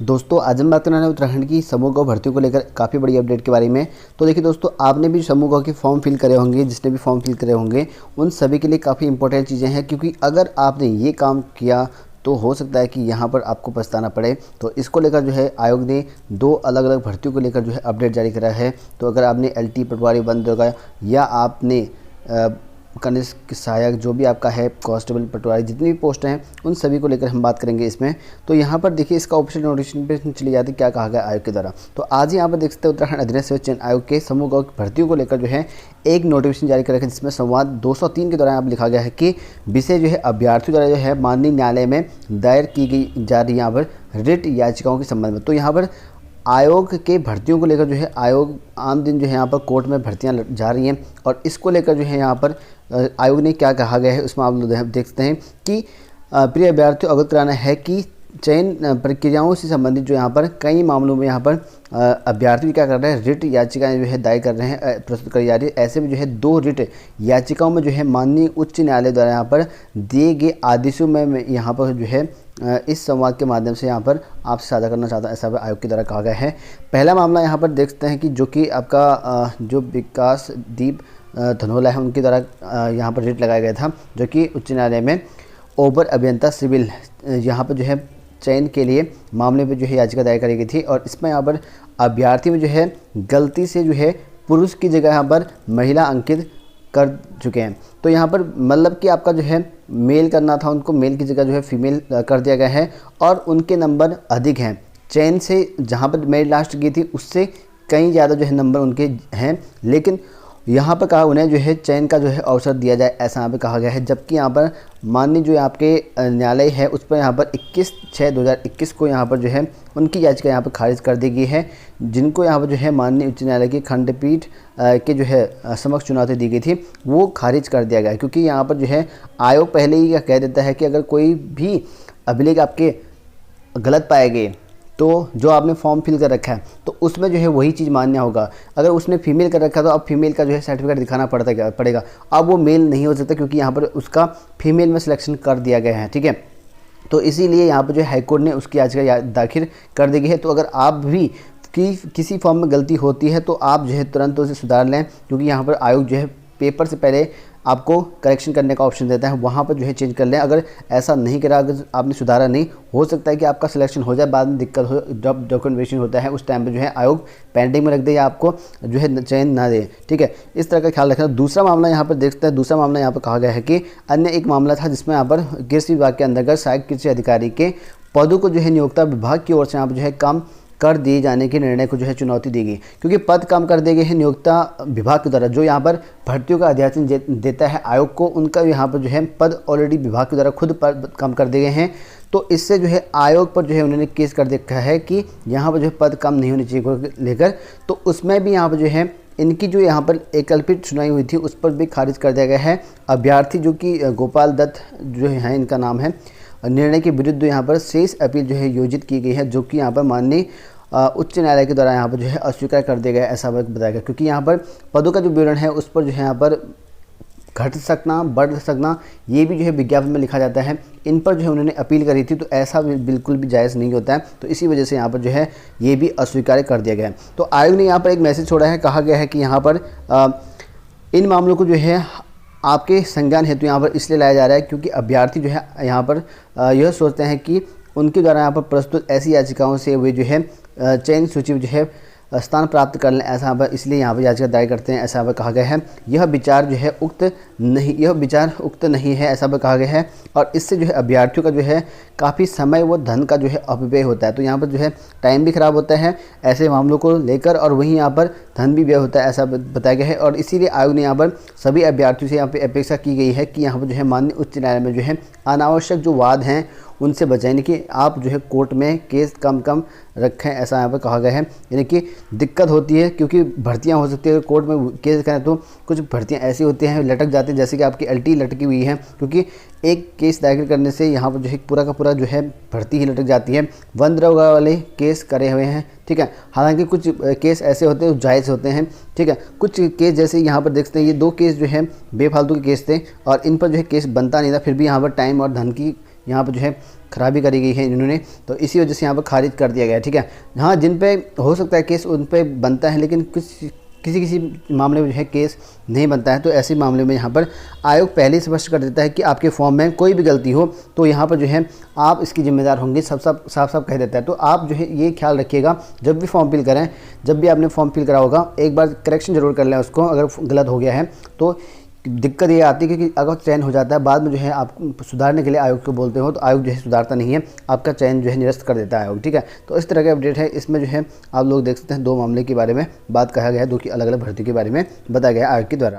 दोस्तों आज हम बात करना है उत्तराखंड की समूह गाँव भर्तियों को लेकर काफ़ी बड़ी अपडेट के बारे में। तो देखिए दोस्तों, आपने भी समूह गाँव के फॉर्म फिल करे होंगे, जिसने भी फॉर्म फिल करे होंगे उन सभी के लिए काफ़ी इंपॉर्टेंट चीज़ें हैं, क्योंकि अगर आपने ये काम किया तो हो सकता है कि यहाँ पर आपको पछताना पड़े। तो इसको लेकर जो है आयोग ने दो अलग अलग भर्तियों को लेकर जो है अपडेट जारी करा है। तो अगर आपने LT पटवारी बंद होगा या आपने कनिष्ठ सहायक जो भी आपका है, कांस्टेबल पटवारी, जितनी भी पोस्ट हैं उन सभी को लेकर हम बात करेंगे इसमें। तो यहाँ पर देखिए इसका ऑफिशियल नोटिफिकेशन पे चली जाती है क्या कहा गया आयोग के द्वारा। तो आज ही यहाँ पर देख सकते हैं उत्तराखंड अधीनस्थ सेवा चयन आयोग के समूह गाँव की भर्तियों को लेकर जो है एक नोटिफिकेशन जारी कर रखा है, जिसमें संवाद 203 के दौरान आप लिखा गया है कि विषय जो है अभ्यर्थियों द्वारा जो है माननीय न्यायालय में दायर की गई जा रही यहाँ पर रिट याचिकाओं के संबंध में। तो यहाँ पर आयोग के भर्तियों को लेकर जो है आयोग आम दिन जो है यहाँ पर कोर्ट में भर्तियां जा रही हैं, और इसको लेकर जो है यहाँ पर आयोग ने क्या कहा गया है उसमें आप लोग देख सकते हैं कि प्रिय अभ्यर्थियों, अवगत कराना है कि चयन प्रक्रियाओं से संबंधित जो यहाँ पर कई मामलों में यहाँ पर अभ्यर्थी क्या कर रहे हैं, रिट याचिकाएं जो है दायर कर रहे हैं, प्रस्तुत करी जा रही है। ऐसे में जो है 2 रिट याचिकाओं में जो है माननीय उच्च न्यायालय द्वारा यहाँ पर दिए गए आदेशों में यहाँ पर जो है इस संवाद के माध्यम से यहाँ पर आपसे साझा करना चाहता है, ऐसा आयोग के द्वारा कहा गया है। पहला मामला यहाँ पर देखते हैं कि जो कि आपका जो विकास दीप धनोला है उनके द्वारा यहाँ पर रिट लगाया गया था, जो कि उच्च न्यायालय में ओवर अभियंता सिविल यहाँ पर जो है चयन के लिए मामले में जो है याचिका दायर करी गई थी। और इसमें यहाँ पर अभ्यर्थी में जो है गलती से जो है पुरुष की जगह यहाँ पर महिला अंकित कर चुके हैं। तो यहाँ पर मतलब कि आपका जो है मेल करना था, उनको मेल की जगह जो है फीमेल कर दिया गया है, और उनके नंबर अधिक हैं चयन से, जहाँ पर मेरिट लास्ट की थी उससे कहीं ज़्यादा जो है नंबर उनके हैं, लेकिन यहाँ पर कहा उन्हें जो है चयन का जो है अवसर दिया जाए, ऐसा यहाँ पे कहा गया है। जबकि यहाँ पर माननीय जो आपके न्यायालय है उस पर यहाँ पर 21/6/2021 को यहाँ पर जो है उनकी याचिका यहाँ पर खारिज कर दी गई है, जिनको यहाँ पर जो है माननीय उच्च न्यायालय की खंडपीठ के जो है समक्ष चुनौती दी गई थी, वो खारिज कर दिया गया है। क्योंकि यहाँ पर जो है आयोग पहले ही कह देता है कि अगर कोई भी अभिलेख आपके गलत पाए गए तो जो आपने फॉर्म फिल कर रखा है तो उसमें जो है वही चीज़ मान्य होगा। अगर उसने फीमेल कर रखा तो अब फीमेल का जो है सर्टिफिकेट दिखाना पड़ेगा। अब वो मेल नहीं हो सकता, क्योंकि यहाँ पर उसका फीमेल में सिलेक्शन कर दिया गया है, ठीक है। तो इसीलिए यहाँ पर जो है हाईकोर्ट ने उसकी याचिका दाखिल कर दी गई है। तो अगर आप भी किसी फॉर्म में गलती होती है तो आप जो है तुरंत उसे सुधार लें, क्योंकि यहाँ पर आयोग जो है पेपर से पहले आपको करेक्शन करने का ऑप्शन देता है, वहाँ पर जो है चेंज कर लें। अगर ऐसा नहीं करा, अगर आपने सुधारा नहीं, हो सकता है कि आपका सिलेक्शन हो जाए, बाद में दिक्कत हो, जब डॉक्यूमेंटेशन होता है उस टाइम पे जो है आयोग पेंडिंग में रख दे या आपको जो है चयन ना दे, ठीक है। इस तरह का ख्याल रखना। दूसरा मामला यहाँ पर देखते हैं। दूसरा मामला यहाँ पर कहा गया है कि अन्य एक मामला था जिसमें यहाँ पर कृषि विभाग के अंतर्गत सहायक कृषि अधिकारी के पदों को जो है नियोक्ता विभाग की ओर से यहाँ पर जो है काम कर दिए जाने के निर्णय को जो है चुनौती दी गई, क्योंकि पद कम कर दिए गए हैं नियोक्ता विभाग के द्वारा। जो यहाँ पर भर्तियों का अध्यादेश देता है आयोग को, उनका यहाँ पर जो है पद ऑलरेडी विभाग के द्वारा खुद पद कम कर दिए गए हैं। तो इससे जो है आयोग पर जो है उन्होंने केस कर देखा है कि यहाँ पर जो है पद कम नहीं होने चाहिए को लेकर। तो उसमें भी यहाँ पर जो है इनकी जो यहाँ पर एकल्पित सुनाई हुई थी उस पर भी खारिज कर दिया गया है। अभ्यर्थी जो कि गोपाल दत्त जो है इनका नाम है, निर्णय के विरुद्ध यहाँ पर शेष अपील जो है योजित की गई है, जो कि यहाँ पर माननीय उच्च न्यायालय के द्वारा यहाँ पर जो है अस्वीकार कर दिया गया, ऐसा बताया गया। क्योंकि यहाँ पर पदों का जो विवरण है उस पर जो है यहाँ पर घट सकना, बढ़ सकना, ये भी जो है विज्ञापन में लिखा जाता है। इन पर जो है उन्होंने अपील करी थी, तो ऐसा बिल्कुल भी जायज़ नहीं होता है। तो इसी वजह से यहाँ पर जो है ये भी अस्वीकार कर दिया गया है। तो आयोग ने यहाँ पर एक मैसेज छोड़ा है, कहा गया है कि यहाँ पर इन मामलों को जो है आपके संज्ञान हेतु यहाँ पर इसलिए लाया जा रहा है क्योंकि अभ्यर्थी जो है यहाँ पर यह सोचते हैं कि उनके द्वारा यहाँ पर प्रस्तुत ऐसी याचिकाओं से वे जो है चयन सूची में जो है स्थान प्राप्त कर लें, ऐसा यहाँ पर इसलिए यहाँ पर याचिका दायर करते हैं, ऐसा यहाँ पर कहा गया है। यह विचार जो है उक्त नहीं है, ऐसा पर कहा गया है। और इससे जो है अभ्यर्थियों का जो है काफ़ी समय व धन का जो है अपव्यय होता है। तो यहाँ पर जो है टाइम भी खराब होता है ऐसे मामलों को लेकर, और वहीं यहाँ पर धन भी व्यय होता है, ऐसा बताया गया है। और इसीलिए आयोग ने यहाँ पर सभी अभ्यर्थियों से यहाँ पर अपेक्षा की गई है कि यहाँ पर जो है माननीय उच्च न्यायालय में जो है अनावश्यक जो वाद हैं उनसे बचाएं, यानी कि आप जो है कोर्ट में केस कम रखें, ऐसा यहाँ पर कहा गया है। यानी कि दिक्कत होती है क्योंकि भर्तियां हो सकती है, कोर्ट में केस करें तो कुछ भर्तियां ऐसी होती हैं लटक जाती हैं, जैसे कि आपकी LT लटकी हुई है, क्योंकि एक केस दाखिल करने से यहाँ पर जो है पूरा का पूरा जो है भर्ती ही लटक जाती है। वन दरोगा वाले केस करे हुए हैं, ठीक है। हालांकि कुछ केस ऐसे होते हैं जायज़ होते हैं, ठीक है। कुछ केस जैसे यहाँ पर देखते हैं ये 2 केस जो है बेफालतू के केस थे और इन पर जो है केस बनता नहीं था, फिर भी यहाँ पर टाइम और धन की यहाँ पर जो है खराबी करी गई है इन्होंने, तो इसी वजह से यहाँ पर खारिज कर दिया गया है। ठीक है, हाँ जिन पे हो सकता है केस उन पे बनता है, लेकिन किसी किसी मामले में जो है केस नहीं बनता है। तो ऐसे मामले में यहाँ पर आयोग पहले ही स्पष्ट कर देता है कि आपके फॉर्म में कोई भी गलती हो तो यहाँ पर जो है आप इसकी जिम्मेदार होंगे, सब साफ साफ कह देता है। तो आप जो है ये ख्याल रखिएगा, जब भी फॉर्म फिल करें, जब भी आपने फॉर्म फिल करा होगा एक बार करेक्शन जरूर कर लें उसको, अगर गलत हो गया है तो। दिक्कत ये आती है कि अगर चयन हो जाता है बाद में जो है आप सुधारने के लिए आयोग को बोलते हो तो आयोग जो है सुधारता नहीं है, आपका चयन जो है निरस्त कर देता है आयोग। ठीक है, तो इस तरह का अपडेट है। इसमें जो है आप लोग देख सकते हैं 2 मामले के बारे में बात कहा गया है, 2 की अलग अलग भर्ती के बारे में बताया गया है आयोग के द्वारा।